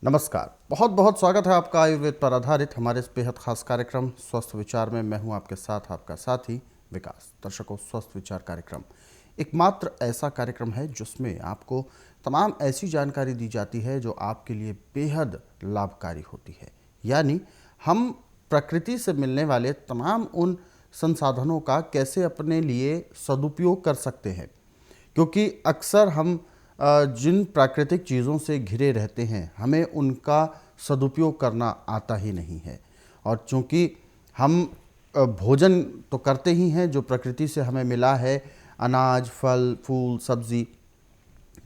नमस्कार। बहुत बहुत स्वागत है आपका आयुर्वेद पर आधारित हमारे इस बेहद खास कार्यक्रम स्वस्थ विचार में। मैं हूं आपके साथ आपका साथी विकास। दर्शकों, स्वस्थ विचार कार्यक्रम एकमात्र ऐसा कार्यक्रम है जिसमें आपको तमाम ऐसी जानकारी दी जाती है जो आपके लिए बेहद लाभकारी होती है। यानी हम प्रकृति से मिलने वाले तमाम उन संसाधनों का कैसे अपने लिए सदुपयोग कर सकते हैं, क्योंकि अक्सर हम जिन प्राकृतिक चीज़ों से घिरे रहते हैं हमें उनका सदुपयोग करना आता ही नहीं है। और चूंकि हम भोजन तो करते ही हैं जो प्रकृति से हमें मिला है, अनाज, फल, फूल, सब्जी,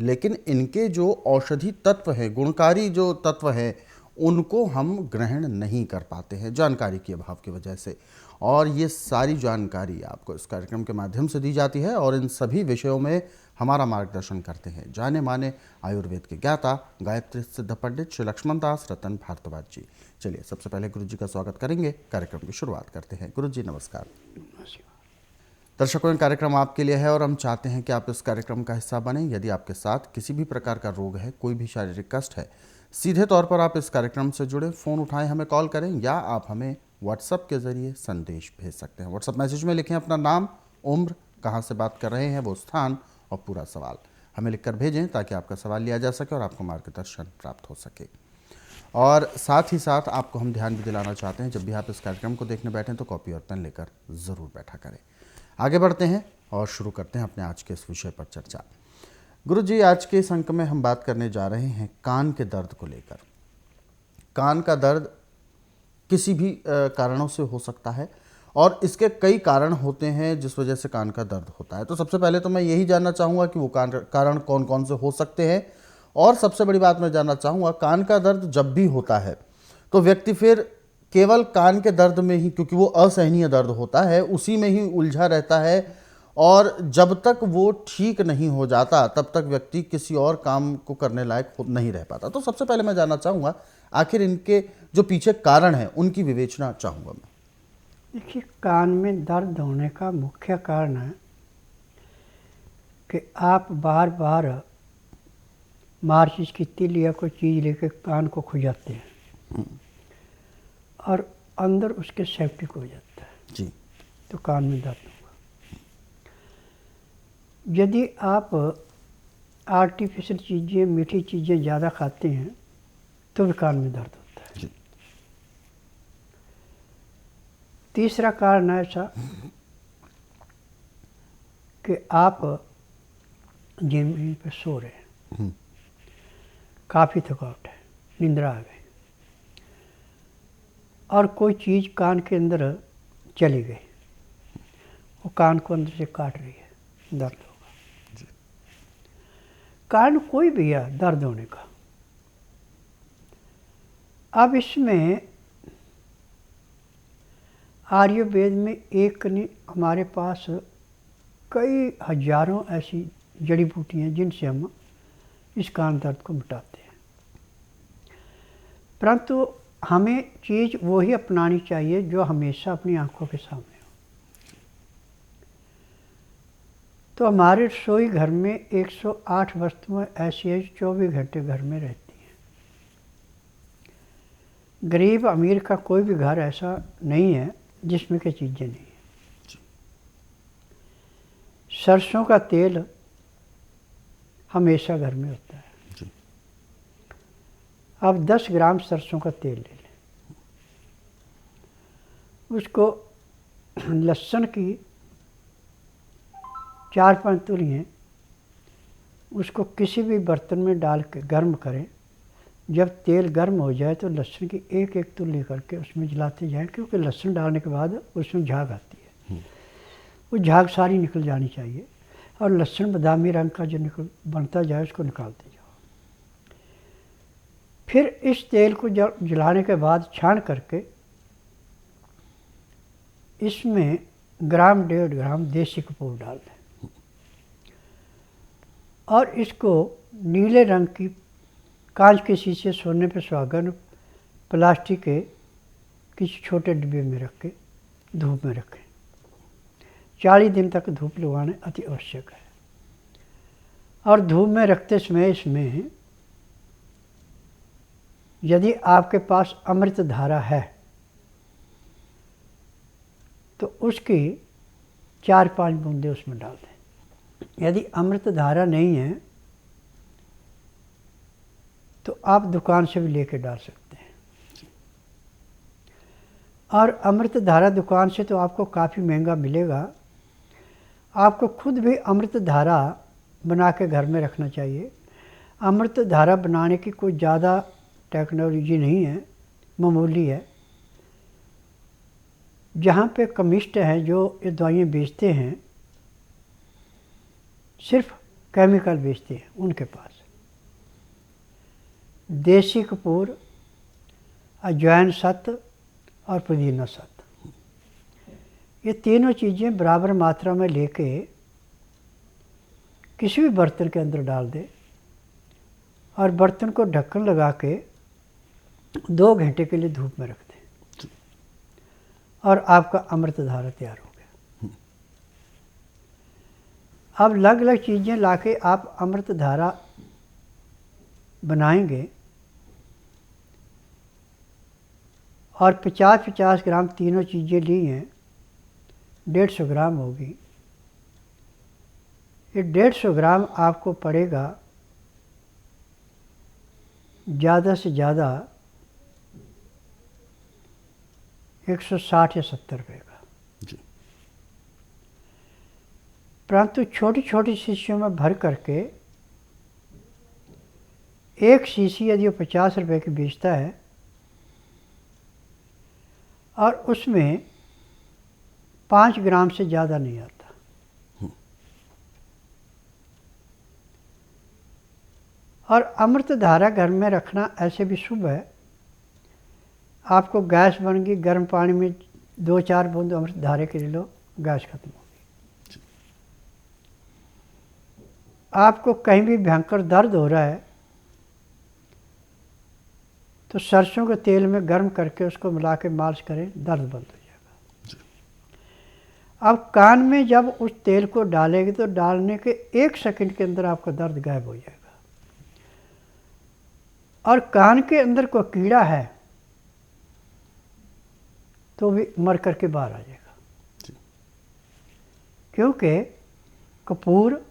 लेकिन इनके जो औषधि तत्व हैं, गुणकारी जो तत्व हैं, उनको हम ग्रहण नहीं कर पाते हैं जानकारी के अभाव की वजह से। और ये सारी जानकारी आपको इस कार्यक्रम के माध्यम से दी जाती है और इन सभी विषयों में हमारा मार्गदर्शन करते हैं जाने माने आयुर्वेद के ज्ञाता गायत्री सिद्ध पंडित श्री लक्ष्मण दास रतन भारद्वाज जी। चलिए सबसे पहले गुरु जी का स्वागत करेंगे, कार्यक्रम की शुरुआत करते हैं। गुरु जी नमस्कार। दर्शकों, कार्यक्रम आपके लिए है और हम चाहते हैं कि आप इस कार्यक्रम का हिस्सा बने। यदि आपके साथ किसी भी प्रकार का रोग है, कोई भी शारीरिक कष्ट है, सीधे तौर पर आप इस कार्यक्रम से जुड़े, फ़ोन उठाएं, हमें कॉल करें या आप हमें व्हाट्सएप के ज़रिए संदेश भेज सकते हैं। व्हाट्सएप मैसेज में लिखें अपना नाम, उम्र, कहाँ से बात कर रहे हैं वो स्थान और पूरा सवाल हमें लिखकर भेजें ताकि आपका सवाल लिया जा सके और आपको मार्गदर्शन प्राप्त हो सके। और साथ ही साथ आपको हम ध्यान भी दिलाना चाहते हैं, जब भी आप इस कार्यक्रम को देखने बैठें तो कॉपी और पेन लेकर ज़रूर बैठा करें। आगे बढ़ते हैं और शुरू करते हैं अपने आज के इस विषय पर चर्चा। गुरु जी, आज के इस अंक में हम बात करने जा रहे हैं कान के दर्द को लेकर। कान का दर्द किसी भी कारणों से हो सकता है और इसके कई कारण होते हैं जिस वजह से कान का दर्द होता है। तो सबसे पहले तो मैं यही जानना चाहूँगा कि वो कारण कौन कौन से हो सकते हैं, और सबसे बड़ी बात मैं जानना चाहूँगा, कान का दर्द जब भी होता है तो व्यक्ति फिर केवल कान के दर्द में ही, क्योंकि वो असहनीय दर्द होता है, उसी में ही उलझा रहता है और जब तक वो ठीक नहीं हो जाता तब तक व्यक्ति किसी और काम को करने लायक नहीं रह पाता। तो सबसे पहले मैं जानना चाहूँगा आखिर इनके जो पीछे कारण हैं उनकी विवेचना चाहूँगा मैं। देखिए, कान में दर्द होने का मुख्य कारण है कि आप बार बार माचिस की तिल या कोई चीज़ लेकर कान को खुजाते हैं और अंदर उसके सेप्टिक हो जाता है जी। तो कान में दर्द होगा। यदि आप आर्टिफिशियल चीज़ें, मीठी चीज़ें ज़्यादा खाते हैं तो भी कान में दर्द होता है। जी। तीसरा कारण है ऐसा कि आप जमीन पर सो रहे हैं, काफ़ी थकावट है, निंद्रा आ गई और कोई चीज़ कान के अंदर चली गई, वो कान को अंदर से काट रही है, दर्द होगा। कारण कोई भी है दर्द होने का। अब इसमें आयुर्वेद में एक नहीं, हमारे पास कई हजारों ऐसी जड़ी बूटियाँ हैं जिनसे हम इस कान दर्द को मिटाते हैं, परंतु हमें चीज़ वही अपनानी चाहिए जो हमेशा अपनी आंखों के सामने हो। तो हमारे रसोई घर में 108 वस्तुएं ऐसी है जो 24 घंटे घर में रहती हैं। गरीब अमीर का कोई भी घर ऐसा नहीं है जिसमें की चीज़ें नहीं है। सरसों का तेल हमेशा घर में होता है। आप 10 ग्राम सरसों का तेल ले लें, उसको लहसुन की 4-5 तुरियाँ उसको किसी भी बर्तन में डाल के गर्म करें। जब तेल गर्म हो जाए तो लहसुन की एक एक तुल्ली करके उसमें जलाते जाएं, क्योंकि लहसुन डालने के बाद उसमें झाग आती है, वो झाग सारी निकल जानी चाहिए और लहसुन बादामी रंग का जो बनता जाए उसको निकालते जाओ। फिर इस तेल को जब जलाने के बाद छान करके इसमें 1.5 ग्राम देसी कपूर डाल दें और इसको नीले रंग की कांच के शीशे, सोने पे सुहागन, प्लास्टिक के किसी छोटे डिब्बे में रख के धूप में रखें। 40 दिन तक धूप लगाना अति आवश्यक है। और धूप में रखते समय इसमें यदि आपके पास अमृत धारा है तो उसकी 4-5 बूंदे उसमें डाल दें। यदि अमृत धारा नहीं है तो आप दुकान से भी लेके डाल सकते हैं। और अमृत धारा दुकान से तो आपको काफ़ी महंगा मिलेगा। आपको खुद भी अमृत धारा बना के घर में रखना चाहिए। अमृत धारा बनाने की कोई ज़्यादा टेक्नोलॉजी नहीं है, मामूली है। जहाँ पे कमिस्ट हैं जो ये दवाइयाँ बेचते हैं, सिर्फ केमिकल बेचते हैं, उनके पास देसी कपूर, अजवाइन सत्त और पुदीना सत्त, ये तीनों चीज़ें बराबर मात्रा में लेके किसी भी बर्तन के अंदर डाल दें और बर्तन को ढक्कन लगा के 2 घंटे के लिए धूप में रख दें और आपका अमृत धारा तैयार हो गया। अब अलग अलग चीज़ें लाके आप अमृत धारा बनाएंगे और 50-50 ग्राम तीनों चीज़ें ली हैं, 150 ग्राम होगी। ये 150 ग्राम आपको पड़ेगा ज़्यादा से ज़्यादा 160 या 70 रुपये का। परंतु छोटी छोटी शीशियों में भर करके एक शीशी यदि वो 50 रुपये की बेचता है और उसमें 5 ग्राम से ज़्यादा नहीं आता। और अमृत धारा घर में रखना ऐसे भी शुभ है। आपको गैस बन गई, गर्म पानी में 2-4 बूंद अमृत धारे के ले लो, गैस खत्म होगी। आपको कहीं भी भयंकर दर्द हो रहा है तो सरसों के तेल में गर्म करके उसको मिला के मालिश करें, दर्द बंद हो जाएगा। अब कान में जब उस तेल को डालेंगे तो डालने के 1 सेकंड के अंदर आपका दर्द गायब हो जाएगा। और कान के अंदर कोई कीड़ा है तो भी मर करके बाहर आ जाएगा, क्योंकि कपूर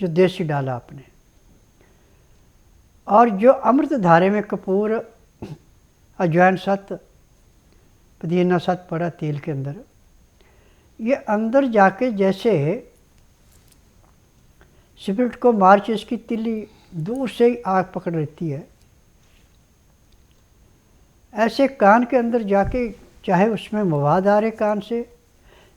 जो देसी डाला आपने और जो अमृत धारे में कपूर, अजवाइन सत्त, पुदीना सत्त पड़ा तेल के अंदर, ये अंदर जाके जैसे सिगरेट को माचिस की तिल्ली दूर से ही आग पकड़ लेती है, ऐसे कान के अंदर जाके, चाहे उसमें मवाद आ रहे कान से,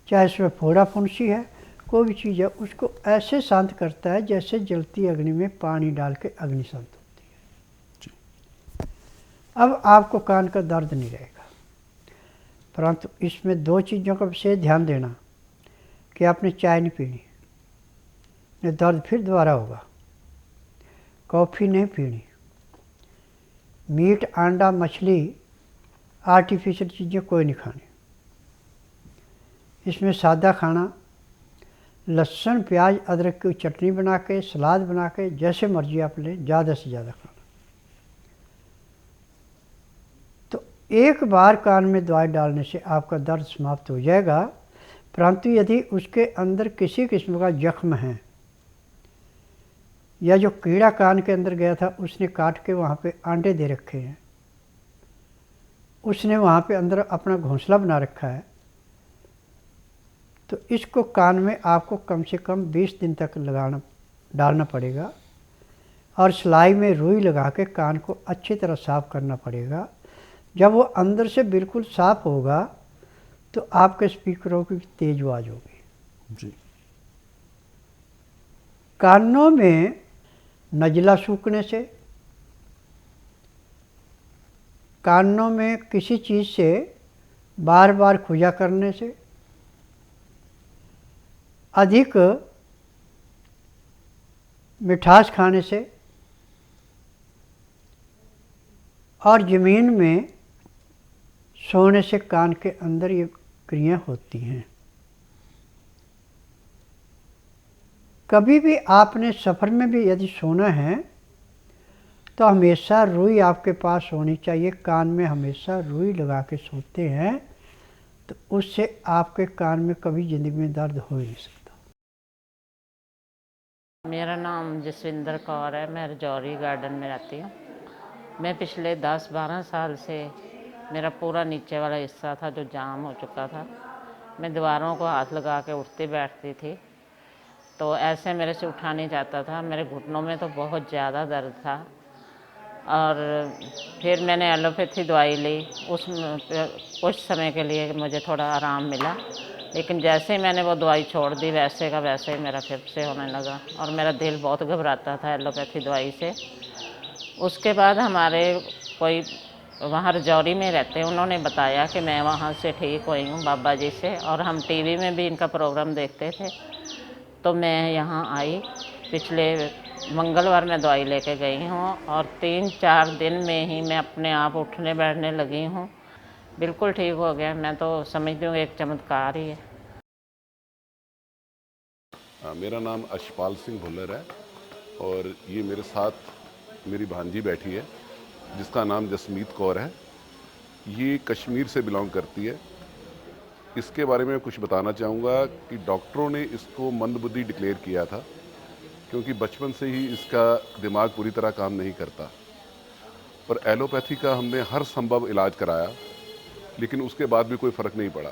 चाहे उसमें फोड़ा फुंसी है, कोई भी चीज़ है, उसको ऐसे शांत करता है जैसे जलती अग्नि में पानी डाल के अग्नि शांत होती है। अब आपको कान का दर्द नहीं रहेगा। परंतु इसमें 2 चीज़ों का विशेष ध्यान देना कि आपने चाय नहीं पीनी, नहीं दर्द फिर दोबारा होगा। कॉफ़ी नहीं पीनी, मीट, अंडा, मछली, आर्टिफिशियल चीज़ें कोई नहीं खानी। इसमें सादा खाना, लहसुन, प्याज, अदरक की चटनी बना के, सलाद बना के, जैसे मर्जी आप लें, ज़्यादा से ज़्यादा खाना। तो एक बार कान में दवाई डालने से आपका दर्द समाप्त हो जाएगा। परंतु यदि उसके अंदर किसी किस्म का जख्म है या जो कीड़ा कान के अंदर गया था उसने काट के वहाँ पे आंडे दे रखे हैं, उसने वहाँ पे अंदर अपना घोंसला बना रखा है, तो इसको कान में आपको कम से कम 20 दिन तक डालना पड़ेगा और सिलाई में रुई लगा के कान को अच्छी तरह साफ़ करना पड़ेगा। जब वो अंदर से बिल्कुल साफ़ होगा तो आपके स्पीकरों की तेज आवाज़ होगी जी। कानों में नज़ला सूखने से, कानों में किसी चीज़ से बार बार खुजा करने से, अधिक मिठास खाने से और ज़मीन में सोने से कान के अंदर ये क्रियाएं होती हैं। कभी भी आपने सफ़र में भी यदि सोना है तो हमेशा रुई आपके पास होनी चाहिए। कान में हमेशा रुई लगा के सोते हैं तो उससे आपके कान में कभी ज़िंदगी में दर्द हो ही नहीं सकता। मेरा नाम जसविंदर कौर है, मैं रजौरी गार्डन में रहती हूँ। मैं पिछले 10-12 साल से मेरा पूरा नीचे वाला हिस्सा था जो जाम हो चुका था। मैं दीवारों को हाथ लगा के उठती बैठती थी तो ऐसे मेरे से उठा नहीं जाता था। मेरे घुटनों में तो बहुत ज़्यादा दर्द था और फिर मैंने एलोपैथी दवाई ली। उसमें कुछ समय के लिए मुझे थोड़ा आराम मिला, लेकिन जैसे ही मैंने वो दवाई छोड़ दी वैसे का वैसे ही मेरा फिर से होने लगा और मेरा दिल बहुत घबराता था एलोपैथी दवाई से। उसके बाद हमारे कोई वहाँ रजौरी में रहते हैं, उन्होंने बताया कि मैं वहाँ से ठीक हुई हूँ बाबा जी से, और हम टीवी में भी इनका प्रोग्राम देखते थे। तो मैं यहाँ आई, पिछले मंगलवार मैं दवाई लेके गई हूँ और 3-4 दिन में ही मैं अपने आप उठने बैठने लगी हूँ, बिल्कुल ठीक हो गया। मैं तो समझती हूँ एक चमत्कार ही है। मेरा नाम अशपाल सिंह भुल्लर है और ये मेरे साथ मेरी भांजी बैठी है जिसका नाम जसमीत कौर है। ये कश्मीर से बिलोंग करती है। इसके बारे में कुछ बताना चाहूँगा कि डॉक्टरों ने इसको मंदबुद्धि डिक्लेयर किया था क्योंकि बचपन से ही इसका दिमाग पूरी तरह काम नहीं करता। पर एलोपैथी का हमने हर संभव इलाज कराया लेकिन उसके बाद भी कोई फ़र्क नहीं पड़ा।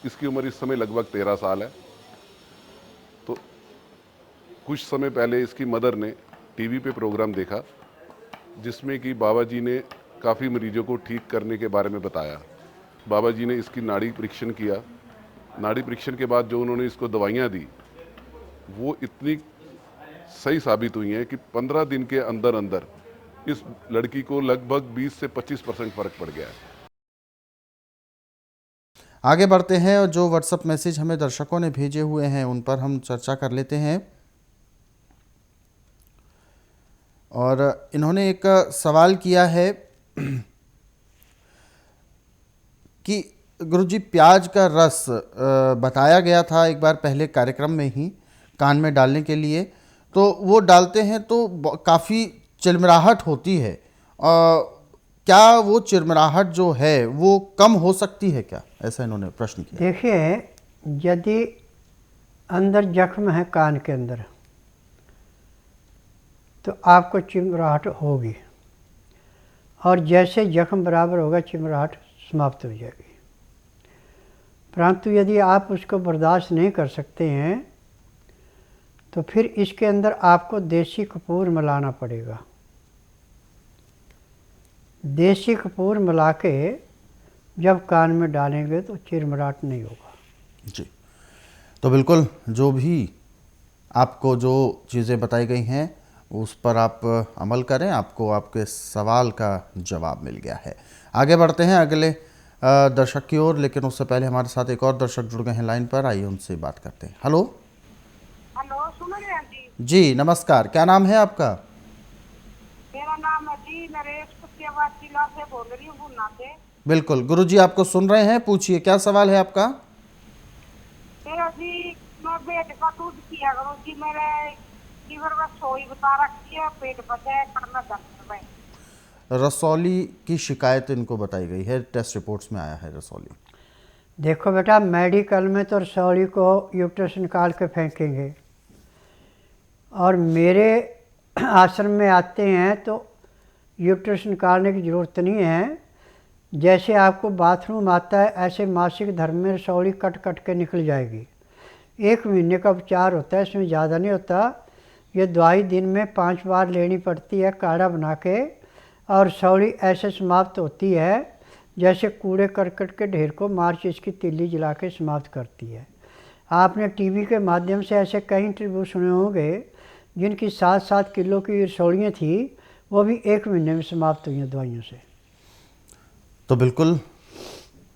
इसकी उम्र इस समय लगभग 13 साल है। तो कुछ समय पहले इसकी मदर ने टीवी पे प्रोग्राम देखा जिसमें कि बाबा जी ने काफ़ी मरीजों को ठीक करने के बारे में बताया। बाबा जी ने इसकी नाड़ी परीक्षण किया। नाड़ी परीक्षण के बाद जो उन्होंने इसको दवाइयाँ दी वो इतनी सही साबित हुई हैं कि 15 दिन के अंदर अंदर इस लड़की को लगभग 20 से 25% फ़र्क पड़ गया है। आगे बढ़ते हैं और जो व्हाट्सएप मैसेज हमें दर्शकों ने भेजे हुए हैं उन पर हम चर्चा कर लेते हैं। और इन्होंने एक सवाल किया है कि गुरुजी प्याज का रस बताया गया था एक बार पहले कार्यक्रम में ही कान में डालने के लिए, तो वो डालते हैं तो काफ़ी चिरमिराहट होती है। क्या वो चिरमिराहट जो है वो कम हो सकती है क्या, ऐसा इन्होंने प्रश्न किया। देखिए, यदि अंदर जख्म है कान के अंदर तो आपको चिमराहट होगी और जैसे जख्म बराबर होगा चिमराहट समाप्त हो जाएगी। परंतु यदि आप उसको बर्दाश्त नहीं कर सकते हैं तो फिर इसके अंदर आपको देसी कपूर मिलाना पड़ेगा। देसी कपूर मिला के जब कान में डालेंगे तो चिरमिराहट नहीं होगा जी। तो बिल्कुल जो भी आपको जो चीज़ें बताई गई हैं उस पर आप अमल करें, आपको आपके सवाल का जवाब मिल गया है। आगे बढ़ते हैं अगले दर्शक की ओर, लेकिन उससे पहले हमारे साथ एक और दर्शक जुड़ गए हैं लाइन पर, आइए उनसे बात करते हैं। हेलो हेलो, सुन रहे हैं जी? जी नमस्कार, क्या नाम है आपका? मेरा नाम है जी नरेश कुतियाबाद जिला से बोल रही हूँ, भुन्ना से। बिल्कुल गुरुजी आपको सुन रहे हैं, पूछिए क्या सवाल है आपका। मेरा जी, मैं पेट का दूध पिया करूँ जी, मेरे लीवर में सोई बता रखी है, पेट बचे करना दर्द में। रसौली की शिकायत इनको बताई गई है, टेस्ट रिपोर्ट्स में आया है रसौली। देखो बेटा, मेडिकल में तो रसौली को यूट्रस निकाल के फेंकेंगे और मेरे आश्रम में आते हैं तो यूट्रस निकालने की ज़रूरत नहीं है। जैसे आपको बाथरूम आता है ऐसे मासिक धर्म में रसौली कट कट के निकल जाएगी। 1 महीने का उपचार होता है, इसमें ज़्यादा नहीं होता। ये दवाई दिन में 5 बार लेनी पड़ती है काढ़ा बना के, और रसौली ऐसे समाप्त होती है जैसे कूड़े करकट के ढेर को माचिस की तीली जला के समाप्त करती है। आपने टीवी के माध्यम से ऐसे कई इंटरव्यू सुने होंगे जिनकी 7-7 किलो की रसौलियाँ थी, वो भी 1 महीने में समाप्त हुई हैं दवाइयों से। तो बिल्कुल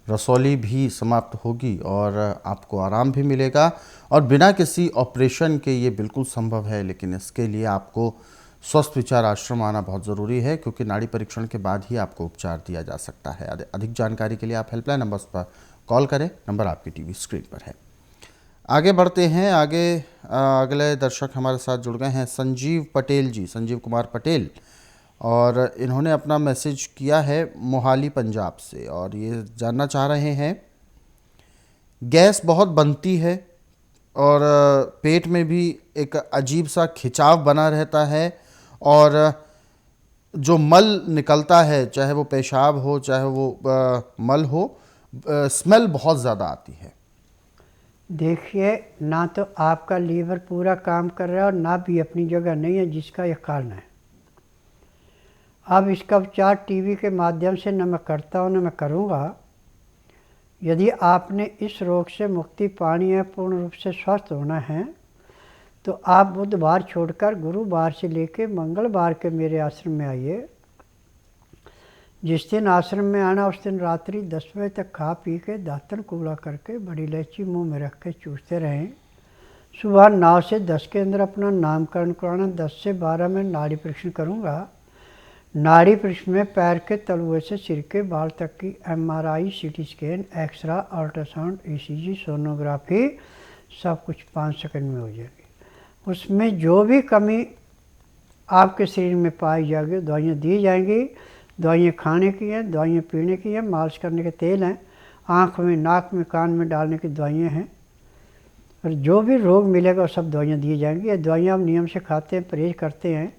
रसौली भी समाप्त होगी और आपको आराम भी मिलेगा, और बिना किसी ऑपरेशन के ये बिल्कुल संभव है। लेकिन इसके लिए आपको स्वस्थ विचार आश्रम आना बहुत ज़रूरी है, क्योंकि नाड़ी परीक्षण के बाद ही आपको उपचार दिया जा सकता है। अधिक जानकारी के लिए आप हेल्पलाइन नंबर्स पर कॉल करें, नंबर आपकी टीवी स्क्रीन पर है। आगे बढ़ते हैं, अगले दर्शक हमारे साथ जुड़ गए हैं संजीव पटेल जी, संजीव कुमार पटेल, और इन्होंने अपना मैसेज किया है मोहाली पंजाब से और ये जानना चाह रहे हैं, गैस बहुत बनती है और पेट में भी एक अजीब सा खिंचाव बना रहता है और जो मल निकलता है, चाहे वो पेशाब हो चाहे वो मल हो, स्मेल बहुत ज़्यादा आती है। देखिए, ना तो आपका लीवर पूरा काम कर रहा है और ना भी अपनी जगह नहीं है, जिसका यह कारण है। अब इसका उपचार टीवी के माध्यम से न मैं करता हूँ न मैं करूँगा। यदि आपने इस रोग से मुक्ति पानी है, पूर्ण रूप से स्वस्थ होना है, तो आप बुधवार छोड़कर गुरुवार से लेकर मंगलवार के मेरे आश्रम में आइए। जिस दिन आश्रम में आना उस दिन रात्रि 10 बजे तक खा पी के दातन कूड़ा करके बड़ी इलायची मुंह में रख के चूसते रहें। सुबह 9 से 10 के अंदर अपना नामकरण कराना। 10 से 12 में नाड़ी परीक्षण करूँगा। नाड़ी परीक्षण में पैर के तलुए से सिर के बाल तक की MRI, CT scan, x-ray, ultrasound, ECG, sonography सब कुछ 5 सेकंड में हो जाएगी। उसमें जो भी कमी आपके शरीर में पाई जाएगी दवाइयाँ दी जाएंगी। दवाइयाँ खाने की हैं, दवाइयाँ पीने की हैं, मालिश करने के तेल हैं, आँख में, नाक में, कान में डालने की दवाइयाँ हैं और जो भी रोग मिलेगा वो सब दवाइयाँ दी जाएंगी। ये दवाइयाँ आप नियम से खाते हैं, परहेज करते हैं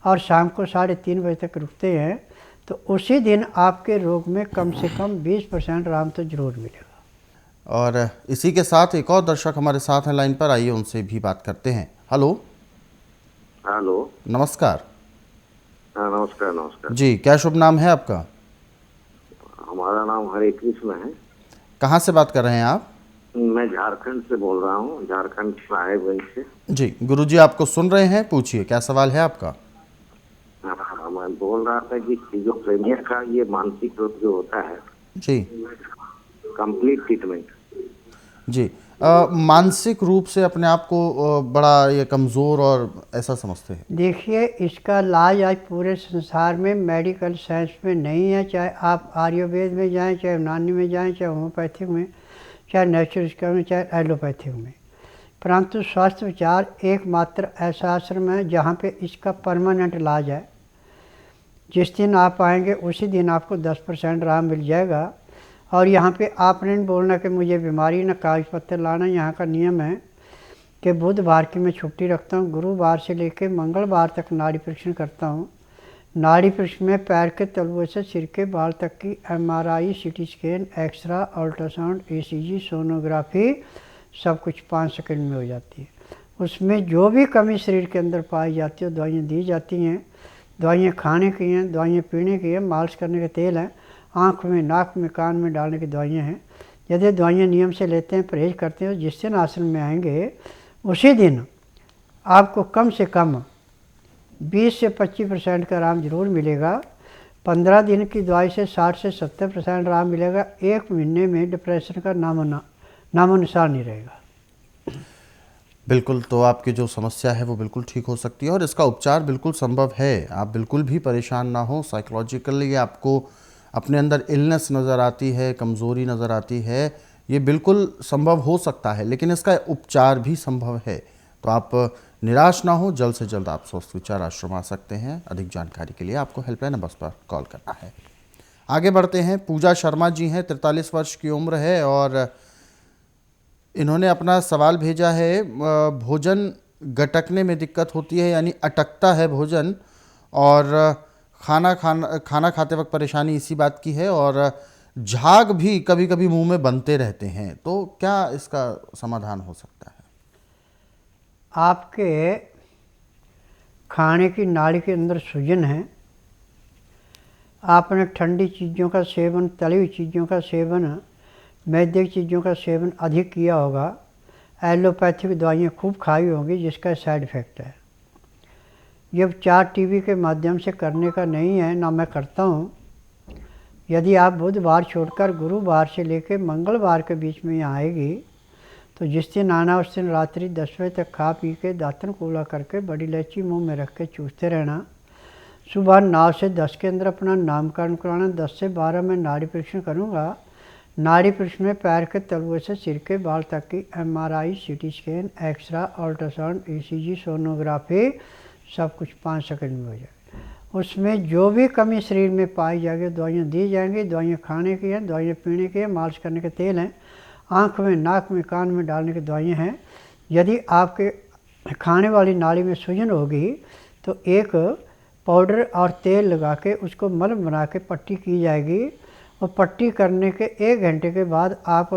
और शाम को 3:30 बजे तक रुकते हैं, तो उसी दिन आपके रोग में कम से कम 20% आराम तो जरूर मिलेगा। और इसी के साथ एक और दर्शक हमारे साथ हैं लाइन पर, आइए उनसे भी बात करते हैं। हेलो। हेलो, नमस्कार। हाँ नमस्कार। नमस्कार जी, क्या शुभ नाम है आपका? हमारा नाम हरे कृष्ण है। कहाँ से बात कर रहे हैं आप? मैं झारखंड से बोल रहा हूँ, झारखंड साहेबगंज से। जी, गुरुजी आपको सुन रहे हैं, पूछिए क्या सवाल है आपका? हाँ, मैं बोल रहा था कि स्किज़ोफ्रेनिया का ये मानसिक रोग जो होता है जी, कंप्लीट ट्रीटमेंट। जी, मानसिक रूप से अपने आप को बड़ा ये कमज़ोर और ऐसा समझते हैं? देखिए, इसका इलाज आज पूरे संसार में मेडिकल साइंस में नहीं है। चाहे आप आयुर्वेद में जाएं, चाहे यूनानी में जाएं, चाहे होम्योपैथिक में, चाहे नेचुरल में, चाहे एलोपैथिक में, परंतु स्वास्थ्य विचार एकमात्र ऐसा आश्रम है जहाँ पे इसका परमानेंट इलाज है। जिस दिन आप आएंगे उसी दिन आपको 10% आराम मिल जाएगा। और यहाँ पे आपने नहीं बोलना कि मुझे बीमारी न कागज पत्तर लाना। यहाँ का नियम है कि बुधवार की मैं छुट्टी रखता हूँ, गुरुवार से लेकर मंगलवार तक नाड़ी परीक्षण करता हूँ। नाड़ी परीक्षण में पैर के तलुए से सिर के बाल तक की MRI, CT scan, x-ray, ultrasound, ECG, sonography सब कुछ 5 सेकंड में हो जाती है। उसमें जो भी कमी शरीर के अंदर पाई जाती है दवाइयाँ दी जाती हैं। दवाइयाँ खाने की हैं, दवाइयाँ पीने की हैं, मालिश करने के तेल हैं, आँख में, नाक में, कान में डालने की दवाइयाँ हैं। यदि दवाइयाँ नियम से लेते हैं, परहेज करते हैं, जिस दिन आश्रम में आएंगे उसी दिन आपको कम से कम 20 से 25% का आराम जरूर मिलेगा। 15 दिन की दवाई से 60 से 70% आराम मिलेगा। 1 महीने में डिप्रेशन का नामो निशान नहीं रहेगा। बिल्कुल, तो आपकी जो समस्या है वो बिल्कुल ठीक हो सकती है और इसका उपचार बिल्कुल संभव है। आप बिल्कुल भी परेशान ना हो। साइकोलॉजिकली आपको अपने अंदर इलनेस नज़र आती है, कमज़ोरी नज़र आती है, ये बिल्कुल संभव हो सकता है, लेकिन इसका उपचार भी संभव है। तो आप निराश ना हो, जल्द से जल्द आप स्वस्थ विचार आश्रम आ सकते हैं। अधिक जानकारी के लिए आपको हेल्पलाइन नंबर पर कॉल करना है। आगे बढ़ते हैं। पूजा शर्मा जी हैं, 43 वर्ष की उम्र है और इन्होंने अपना सवाल भेजा है। भोजन गटकने में दिक्कत होती है, यानी अटकता है भोजन, और खाना खाते वक्त परेशानी इसी बात की है और झाग भी कभी कभी मुंह में बनते रहते हैं। तो क्या इसका समाधान हो सकता है? आपके खाने की नाड़ी के अंदर सूजन है। आपने ठंडी चीज़ों का सेवन, तली हुई चीज़ों का सेवन, मैदे की चीज़ों का सेवन अधिक किया होगा। एलोपैथिक दवाइयाँ खूब खाई होंगी जिसका साइड इफ़ेक्ट है। ये उपचार टीवी के माध्यम से करने का नहीं है, ना मैं करता हूँ। यदि आप बुधवार छोड़कर गुरुवार से लेकर मंगलवार के बीच में यहाँ आएगी, तो जिस दिन आना उस दिन रात्रि 10 बजे तक खा पी के दातन कूला करके बड़ी इलायची मुंह में रख के चूसते रहना। सुबह 9 से 10 के अंदर अपना नामकरण कराना। 10 से 12 में नाड़ी परीक्षण करूँगा। नाड़ी परीक्षण में पैर के तलुए से सिर के बाल तक की MRI, CT scan, x-ray, ultrasound, ECG, sonography सब कुछ 5 सेकंड में हो जाए। उसमें जो भी कमी शरीर में पाई जाएगी दवाइयाँ दी जाएंगी। दवाइयाँ खाने की हैं, दवाइयाँ पीने की हैं, मालिश करने के तेल हैं, आँख में, नाक में, कान में डालने की दवाइयाँ हैं। यदि आपके खाने वाली नाली में सूजन होगी तो एक पाउडर और तेल लगा के उसको मलम बना के पट्टी की जाएगी, और पट्टी करने के 1 घंटे के बाद आप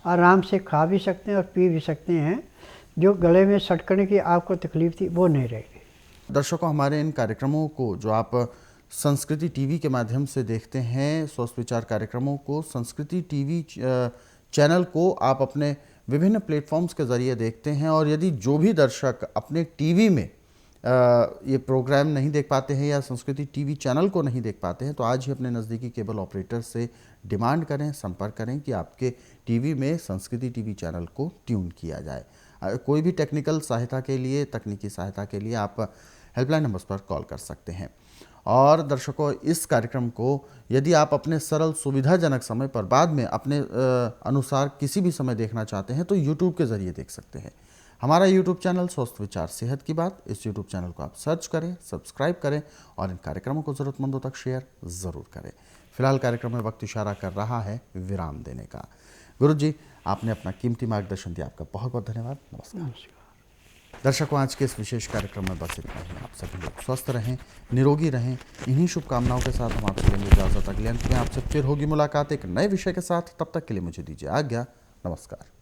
आराम से खा भी सकते हैं और पी भी सकते हैं। जो गले में सटकने की आपको तकलीफ़ थी वो नहीं रहेगी। दर्शकों, हमारे इन कार्यक्रमों को जो आप संस्कृति टीवी के माध्यम से देखते हैं, स्वस्थ विचार कार्यक्रमों को संस्कृति टीवी चैनल को आप अपने विभिन्न प्लेटफॉर्म्स के ज़रिए देखते हैं। और यदि जो भी दर्शक अपने टीवी में ये प्रोग्राम नहीं देख पाते हैं या संस्कृति टीवी चैनल को नहीं देख पाते हैं, तो आज ही अपने नज़दीकी केबल ऑपरेटर से डिमांड करें, संपर्क करें कि आपके टीवी में संस्कृति टीवी चैनल को ट्यून किया जाए। कोई भी टेक्निकल सहायता के लिए, तकनीकी सहायता के लिए आप हेल्पलाइन नंबर्स पर कॉल कर सकते हैं। और दर्शकों, इस कार्यक्रम को यदि आप अपने सरल सुविधाजनक समय पर बाद में अपने अनुसार किसी भी समय देखना चाहते हैं तो यूट्यूब के ज़रिए देख सकते हैं। हमारा यूट्यूब चैनल स्वस्थ विचार सेहत की बात, इस यूट्यूब चैनल को आप सर्च करें, सब्सक्राइब करें और इन कार्यक्रमों को ज़रूरतमंदों तक शेयर ज़रूर करें। फिलहाल कार्यक्रम में वक्त इशारा कर रहा है विराम देने का। गुरु जी, आपने अपना कीमती मार्गदर्शन दिया, आपका बहुत बहुत धन्यवाद। नमस्कार। दर्शकों, आज के इस विशेष कार्यक्रम में बस इतना ही। आप सभी लोग स्वस्थ रहें, निरोगी रहें। इन्हीं शुभकामनाओं के साथ हम आपसे लेंगे इजाज़त। अगले अंक में आपसे फिर होगी मुलाकात एक नए विषय के साथ। तब तक के लिए मुझे दीजिए आज्ञा। नमस्कार।